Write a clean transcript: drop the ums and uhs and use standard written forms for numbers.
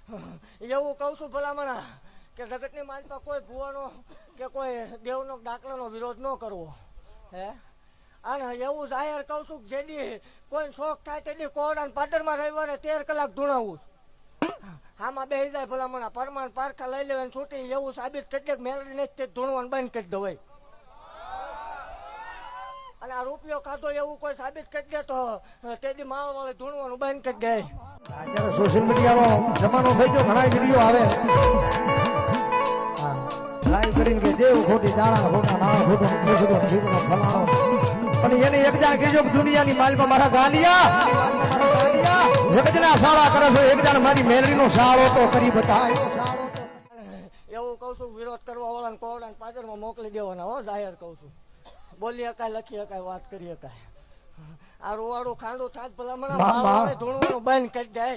એવું કહું છું ભલામણા કે જગતની માલમાં કોઈ ભુવાનો કે કોઈ દેવનો દાખલાનો વિરોધ ન કરવો. હે અને એવું જાહેર કહું છું કે જેથી કોઈ શોખ થાય તેથી કોરડા પાદરમાં રવિવારે 13 કલાક ધૂણાવું. આમાં બે જાય ભલામણા પરમાણ પારખા લઈ લેવાને છૂટી એવું સાબિત કરી દે મેળવી નથી તે ધૂણવાનું બંધ કરી દવાય. અને આ રૂપિયો ખાધો એવું કોઈ સાબિત કરી દે તો તેથી માવા વાળે ધૂણવાનું બંધ કરી દે. અત્યારે સોશિયલ મીડિયામાં જમાનો થઈ ગયો, ઘણા વિડીયો આવે લાઈવ કરીને કે દેવ ખોટી દાણા ખોટા નાણા ખોટો ફલાણો. પણ એને એક જાણ કહેજો કે દુનિયાની માલમાં મારા ગાલિયા જગતના શાળા કરે છો, એક જાણ મારી મેલડીનો શાળો તો કરી બતાય. એવું કહું છું વિરોધ કરવા વાળાને કોરડા પાદરમાં મોકલી દેવાના. હો જાહેર કહું છું બોલી શકાય લખી શકાય વાત કરી શકાય. આ રૂવાડું ખાંડું થાક ભલામણા ધૂણવાનું બંધ કરી દે.